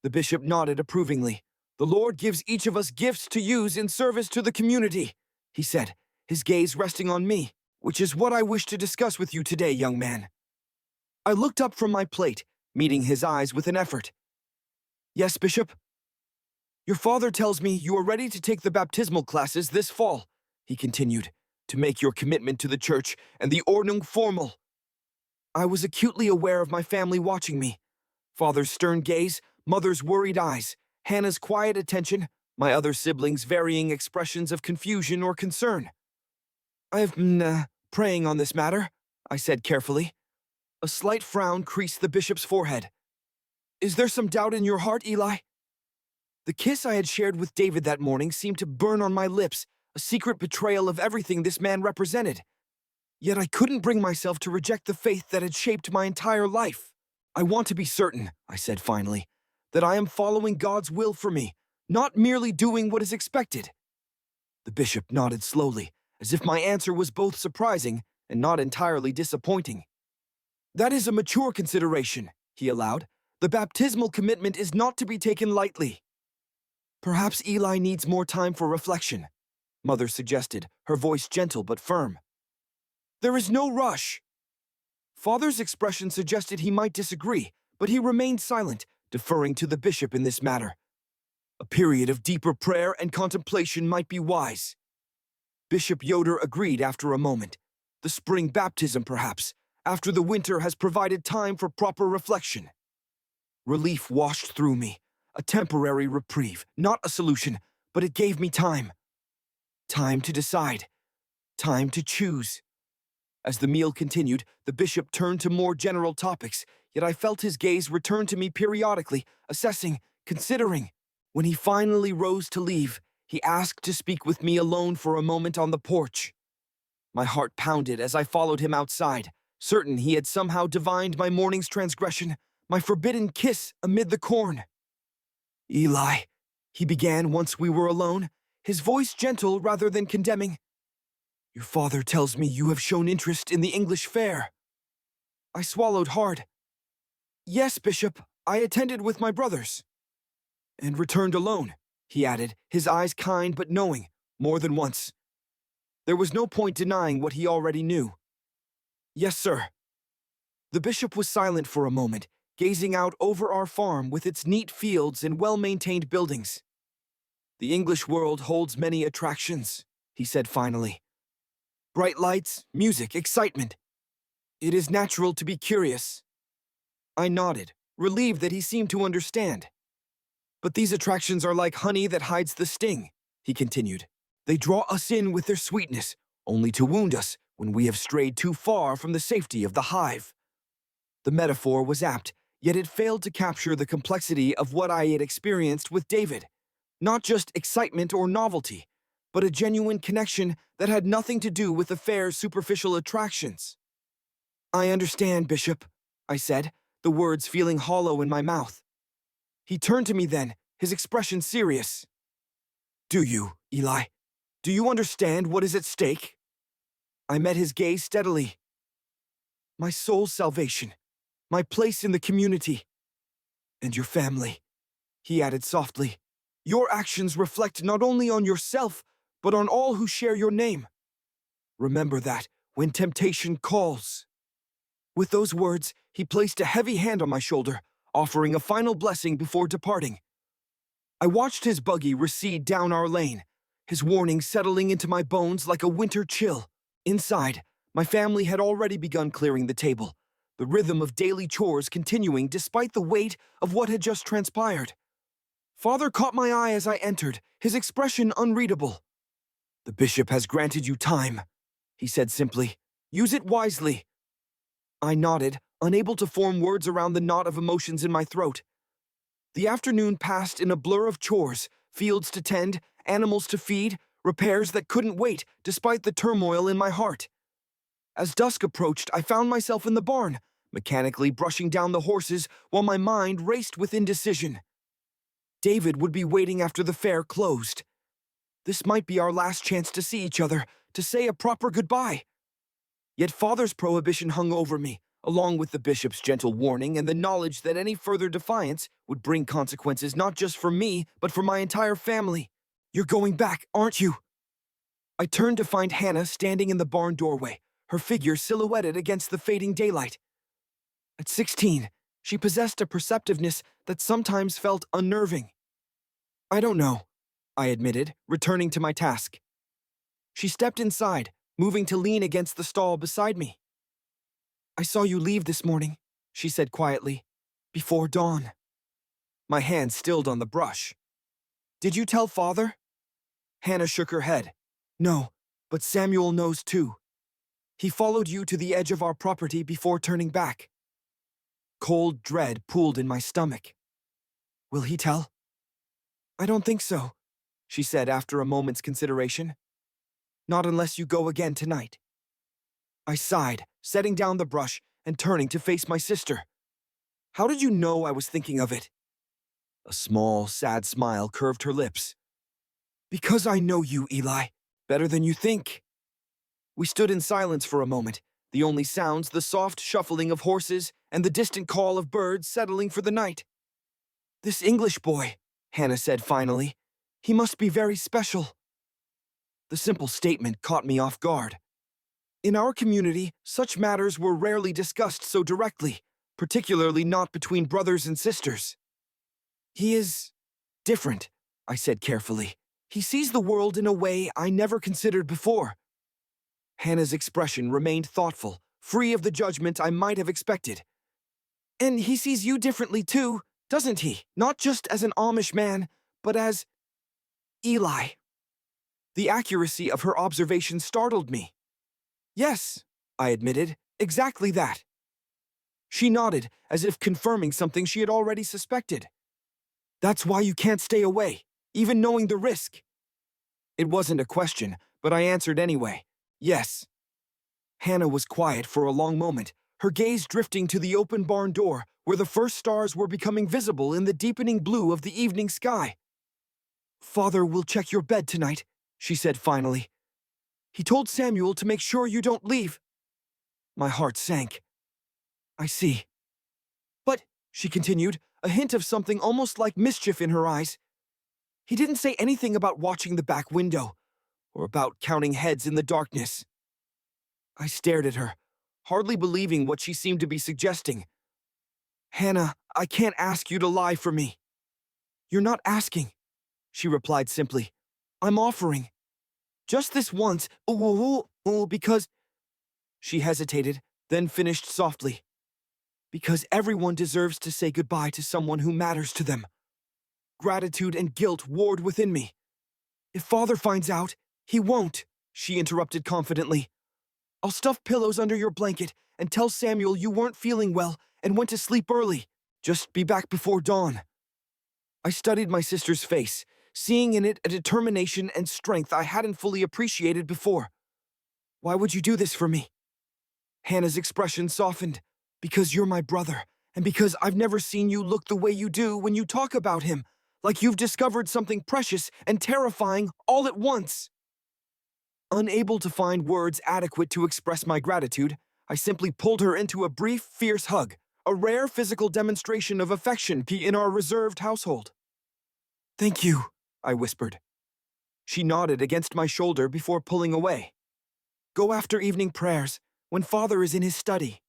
Speaker 1: The bishop nodded approvingly. "The Lord gives each of us gifts to use in service to the community," he said, his gaze resting on me, "which is what I wish to discuss with you today, young man." I looked up from my plate, meeting his eyes with an effort. "Yes, Bishop?" "Your father tells me you are ready to take the baptismal classes this fall," he continued, "to make your commitment to the church and the Ordnung formal." I was acutely aware of my family watching me. Father's stern gaze, Mother's worried eyes, Hannah's quiet attention, my other siblings' varying expressions of confusion or concern. "I have been, praying on this matter," I said carefully. A slight frown creased the bishop's forehead. "Is there some doubt in your heart, Eli?" The kiss I had shared with David that morning seemed to burn on my lips, a secret betrayal of everything this man represented. Yet I couldn't bring myself to reject the faith that had shaped my entire life. "I want to be certain," I said finally, "that I am following God's will for me, not merely doing what is expected." The bishop nodded slowly, as if my answer was both surprising and not entirely disappointing. "That is a mature consideration," he allowed. "The baptismal commitment is not to be taken lightly." "Perhaps Eli needs more time for reflection," Mother suggested, her voice gentle but firm. "There is no rush." Father's expression suggested he might disagree, but he remained silent, deferring to the bishop in this matter. A period of deeper prayer and contemplation might be wise. Bishop Yoder agreed after a moment. The spring baptism, perhaps, after the winter has provided time for proper reflection. Relief washed through me, a temporary reprieve, not a solution, but it gave me time. Time to decide. Time to choose. As the meal continued, the bishop turned to more general topics, yet I felt his gaze return to me periodically, assessing, considering. When he finally rose to leave, he asked to speak with me alone for a moment on the porch. My heart pounded as I followed him outside, certain he had somehow divined my morning's transgression, my forbidden kiss amid the corn. "Eli," he began once we were alone, his voice gentle rather than condemning. "Your father tells me you have shown interest in the English fair." I swallowed hard. "Yes, Bishop, I attended with my brothers." "And returned alone," he added, his eyes kind but knowing, more than once. There was no point denying what he already knew. "Yes, sir." The bishop was silent for a moment, gazing out over our farm with its neat fields and well-maintained buildings. "The English world holds many attractions," he said finally. "Bright lights, music, excitement. It is natural to be curious." I nodded, relieved that he seemed to understand. "But these attractions are like honey that hides the sting," he continued. "They draw us in with their sweetness, only to wound us when we have strayed too far from the safety of the hive." The metaphor was apt, yet it failed to capture the complexity of what I had experienced with David. Not just excitement or novelty, but a genuine connection that had nothing to do with the fair's superficial attractions. "I understand, Bishop," I said, the words feeling hollow in my mouth. He turned to me then, his expression serious. "Do you, Eli? Do you understand what is at stake?" I met his gaze steadily. "My soul's salvation, my place in the community, and your family," he added softly. "Your actions reflect not only on yourself, but on all who share your name. Remember that when temptation calls." With those words, he placed a heavy hand on my shoulder, offering a final blessing before departing. I watched his buggy recede down our lane, his warning settling into my bones like a winter chill. Inside, my family had already begun clearing the table, the rhythm of daily chores continuing despite the weight of what had just transpired. Father caught my eye as I entered, his expression unreadable. "The bishop has granted you time," he said simply. "Use it wisely." I nodded, unable to form words around the knot of emotions in my throat. The afternoon passed in a blur of chores, fields to tend, animals to feed, repairs that couldn't wait despite the turmoil in my heart. As dusk approached, I found myself in the barn, mechanically brushing down the horses while my mind raced with indecision. David would be waiting after the fair closed. This might be our last chance to see each other, to say a proper goodbye. Yet Father's prohibition hung over me, along with the bishop's gentle warning and the knowledge that any further defiance would bring consequences not just for me, but for my entire family. "You're going back, aren't you?" I turned to find Hannah standing in the barn doorway, her figure silhouetted against the fading daylight. At 16, she possessed a perceptiveness that sometimes felt unnerving. "I don't know," I admitted, returning to my task. She stepped inside, moving to lean against the stall beside me. "I saw you leave this morning," she said quietly, "before dawn." My hand stilled on the brush. "Did you tell Father?" Hannah shook her head. "No, but Samuel knows too. He followed you to the edge of our property before turning back." Cold dread pooled in my stomach. "Will he tell?" "I don't think so," she said after a moment's consideration. "Not unless you go again tonight." I sighed, setting down the brush and turning to face my sister. "How did you know I was thinking of it?" A small, sad smile curved her lips. "Because I know you, Eli, better than you think." We stood in silence for a moment, the only sounds the soft shuffling of horses and the distant call of birds settling for the night. "This English boy," Hannah said finally, "he must be very special." The simple statement caught me off guard. In our community, such matters were rarely discussed so directly, particularly not between brothers and sisters. He is different, I said carefully. He sees the world in a way I never considered before. Hannah's expression remained thoughtful, free of the judgment I might have expected. And he sees you differently too, doesn't he? Not just as an Amish man, but as Eli. The accuracy of her observation startled me. Yes, I admitted, exactly that. She nodded, as if confirming something she had already suspected. That's why you can't stay away, even knowing the risk. It wasn't a question, but I answered anyway. Yes. Hannah was quiet for a long moment, her gaze drifting to the open barn door, where the first stars were becoming visible in the deepening blue of the evening sky. Father will check your bed tonight, she said finally. He told Samuel to make sure you don't leave. My heart sank. I see. But, she continued, a hint of something almost like mischief in her eyes. He didn't say anything about watching the back window, or about counting heads in the darkness. I stared at her, hardly believing what she seemed to be suggesting. Hannah, I can't ask you to lie for me. You're not asking, she replied simply. I'm offering. Just this once, because... She hesitated, then finished softly. Because everyone deserves to say goodbye to someone who matters to them. Gratitude and guilt warred within me. If Father finds out, he won't, she interrupted confidently. I'll stuff pillows under your blanket and tell Samuel you weren't feeling well and went to sleep early. Just be back before dawn. I studied my sister's face, seeing in it a determination and strength I hadn't fully appreciated before. Why would you do this for me? Hannah's expression softened. Because you're my brother, and because I've never seen you look the way you do when you talk about him, like you've discovered something precious and terrifying all at once. Unable to find words adequate to express my gratitude, I simply pulled her into a brief, fierce hug, a rare physical demonstration of affection in our reserved household. Thank you, I whispered. She nodded against my shoulder before pulling away. Go after evening prayers, when Father is in his study.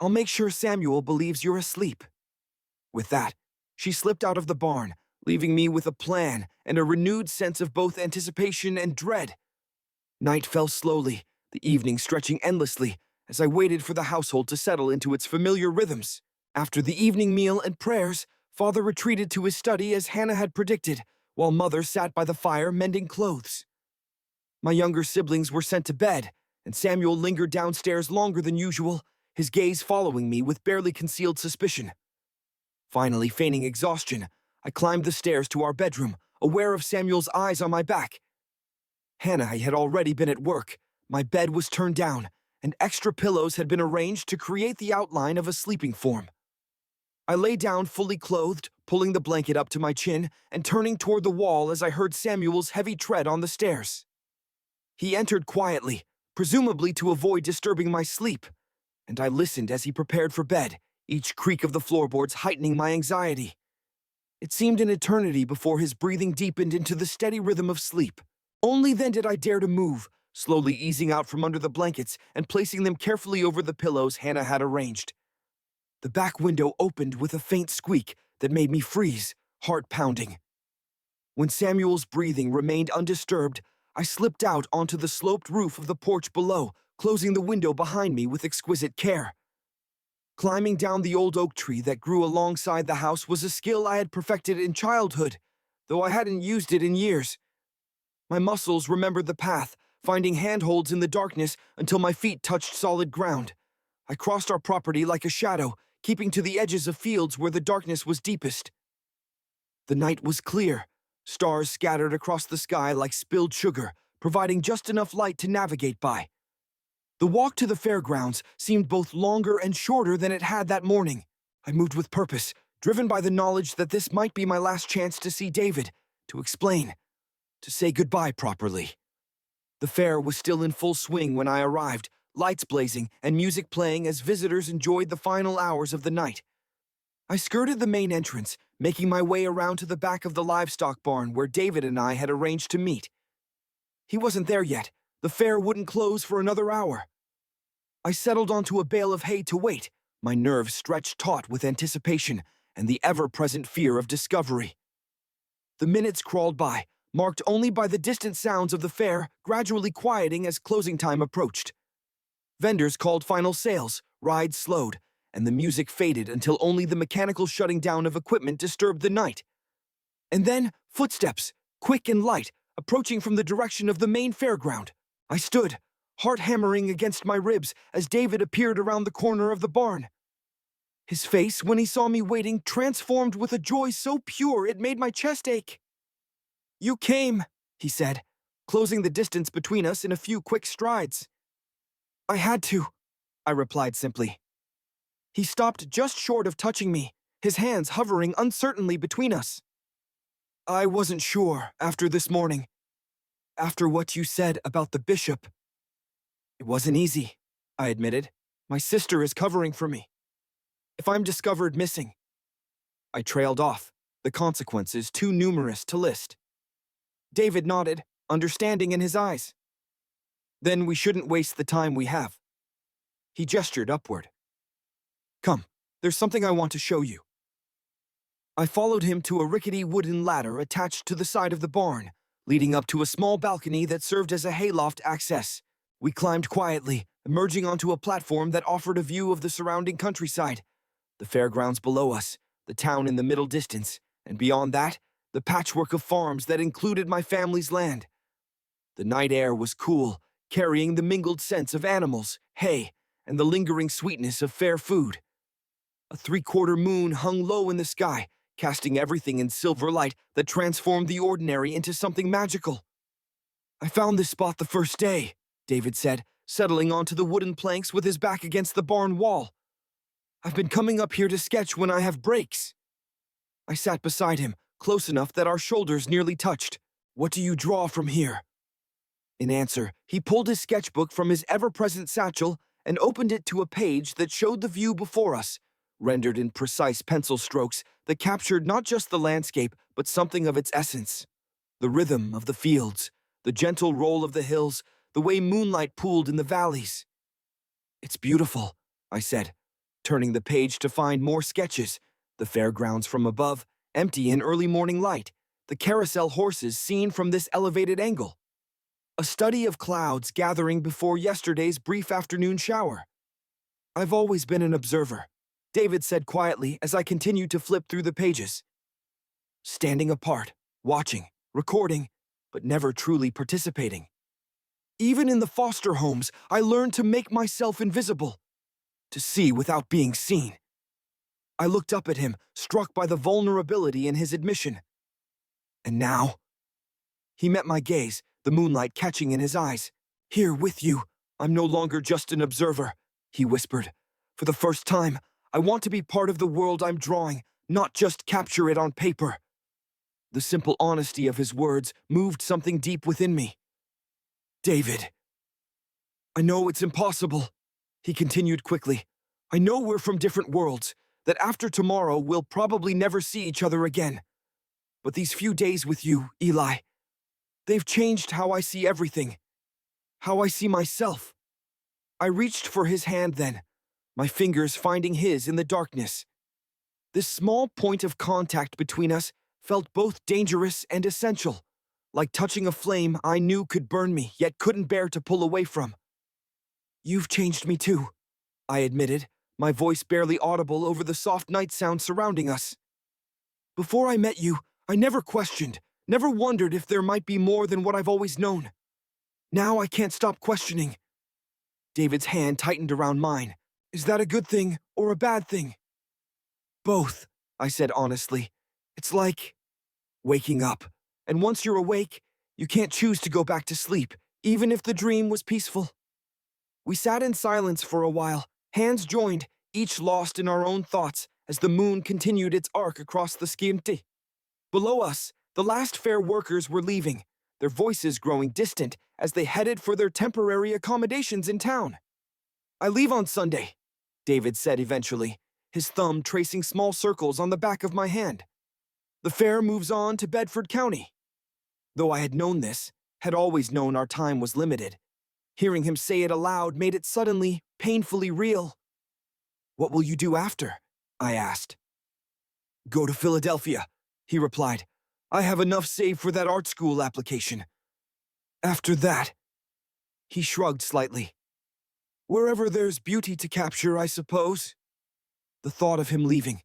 Speaker 1: I'll make sure Samuel believes you're asleep. With that, she slipped out of the barn, leaving me with a plan and a renewed sense of both anticipation and dread. Night fell slowly, the evening stretching endlessly, as I waited for the household to settle into its familiar rhythms. After the evening meal and prayers, Father retreated to his study as Hannah had predicted, while Mother sat by the fire mending clothes. My younger siblings were sent to bed, and Samuel lingered downstairs longer than usual, his gaze following me with barely concealed suspicion. Finally, feigning exhaustion, I climbed the stairs to our bedroom, aware of Samuel's eyes on my back. Hannah had already been at work. My bed was turned down, and extra pillows had been arranged to create the outline of a sleeping form. I lay down fully clothed, pulling the blanket up to my chin and turning toward the wall as I heard Samuel's heavy tread on the stairs. He entered quietly, presumably to avoid disturbing my sleep, and I listened as he prepared for bed, each creak of the floorboards heightening my anxiety. It seemed an eternity before his breathing deepened into the steady rhythm of sleep. Only then did I dare to move, slowly easing out from under the blankets and placing them carefully over the pillows Hannah had arranged. The back window opened with a faint squeak that made me freeze, heart pounding. When Samuel's breathing remained undisturbed, I slipped out onto the sloped roof of the porch below, closing the window behind me with exquisite care. Climbing down the old oak tree that grew alongside the house was a skill I had perfected in childhood, though I hadn't used it in years. My muscles remembered the path, finding handholds in the darkness until my feet touched solid ground. I crossed our property like a shadow, keeping to the edges of fields where the darkness was deepest. The night was clear, stars scattered across the sky like spilled sugar, providing just enough light to navigate by. The walk to the fairgrounds seemed both longer and shorter than it had that morning. I moved with purpose, driven by the knowledge that this might be my last chance to see David, to explain, to say goodbye properly. The fair was still in full swing when I arrived, lights blazing and music playing as visitors enjoyed the final hours of the night. I skirted the main entrance, making my way around to the back of the livestock barn where David and I had arranged to meet. He wasn't there yet. The fair wouldn't close for another hour. I settled onto a bale of hay to wait, my nerves stretched taut with anticipation and the ever-present fear of discovery. The minutes crawled by, marked only by the distant sounds of the fair gradually quieting as closing time approached. Vendors called final sales, rides slowed, and the music faded until only the mechanical shutting down of equipment disturbed the night. And then, footsteps, quick and light, approaching from the direction of the main fairground. I stood, heart hammering against my ribs as David appeared around the corner of the barn. His face, when he saw me waiting, transformed with a joy so pure it made my chest ache. "You came," he said, closing the distance between us in a few quick strides. "I had to," I replied simply. He stopped just short of touching me, his hands hovering uncertainly between us. "I wasn't sure after this morning. After what you said about the bishop." "It wasn't easy," I admitted. "My sister is covering for me. If I'm discovered missing..." I trailed off, the consequences too numerous to list. David nodded, understanding in his eyes. "Then we shouldn't waste the time we have." He gestured upward. "Come, there's something I want to show you." I followed him to a rickety wooden ladder attached to the side of the barn, leading up to a small balcony that served as a hayloft access. We climbed quietly, emerging onto a platform that offered a view of the surrounding countryside, the fairgrounds below us, the town in the middle distance, and beyond that, the patchwork of farms that included my family's land. The night air was cool, carrying the mingled scents of animals, hay, and the lingering sweetness of fair food. A three-quarter moon hung low in the sky, casting everything in silver light that transformed the ordinary into something magical. "I found this spot the first day," David said, settling onto the wooden planks with his back against the barn wall. "I've been coming up here to sketch when I have breaks." I sat beside him, close enough that our shoulders nearly touched. "What do you draw from here?" In answer, he pulled his sketchbook from his ever-present satchel and opened it to a page that showed the view before us, rendered in precise pencil strokes that captured not just the landscape, but something of its essence. The rhythm of the fields, the gentle roll of the hills, the way moonlight pooled in the valleys. "It's beautiful," I said, turning the page to find more sketches, the fairgrounds from above, empty in early morning light, the carousel horses seen from this elevated angle. A study of clouds gathering before yesterday's brief afternoon shower. "I've always been an observer," David said quietly as I continued to flip through the pages. "Standing apart, watching, recording, but never truly participating. Even in the foster homes, I learned to make myself invisible, to see without being seen." I looked up at him, struck by the vulnerability in his admission. "And now?" He met my gaze, the moonlight catching in his eyes. "Here with you, I'm no longer just an observer," he whispered. "For the first time, I want to be part of the world I'm drawing, not just capture it on paper." The simple honesty of his words moved something deep within me. "David, I know it's impossible," he continued quickly. "I know we're from different worlds, that after tomorrow we'll probably never see each other again. But these few days with you, Eli, they've changed how I see everything, how I see myself." I reached for his hand then, my fingers finding his in the darkness. This small point of contact between us felt both dangerous and essential, like touching a flame I knew could burn me, yet couldn't bear to pull away from. "You've changed me too," I admitted, my voice barely audible over the soft night sound surrounding us. "Before I met you, I never questioned, never wondered if there might be more than what I've always known. Now I can't stop questioning." David's hand tightened around mine. "Is that a good thing or a bad thing?" "Both," I said honestly. "It's like waking up, and once you're awake, you can't choose to go back to sleep, even if the dream was peaceful." We sat in silence for a while, hands joined, each lost in our own thoughts as the moon continued its arc across the sciente. Below us, the last fair workers were leaving, their voices growing distant as they headed for their temporary accommodations in town. "I leave on Sunday," David said eventually, his thumb tracing small circles on the back of my hand. "The fair moves on to Bedford County." Though I had known this, had always known our time was limited, Hearing him say it aloud made it suddenly, painfully real. "What will you do after?" I asked. "Go to Philadelphia," he replied. "I have enough saved for that art school application. After that," he shrugged slightly. "Wherever there's beauty to capture, I suppose." The thought of him leaving,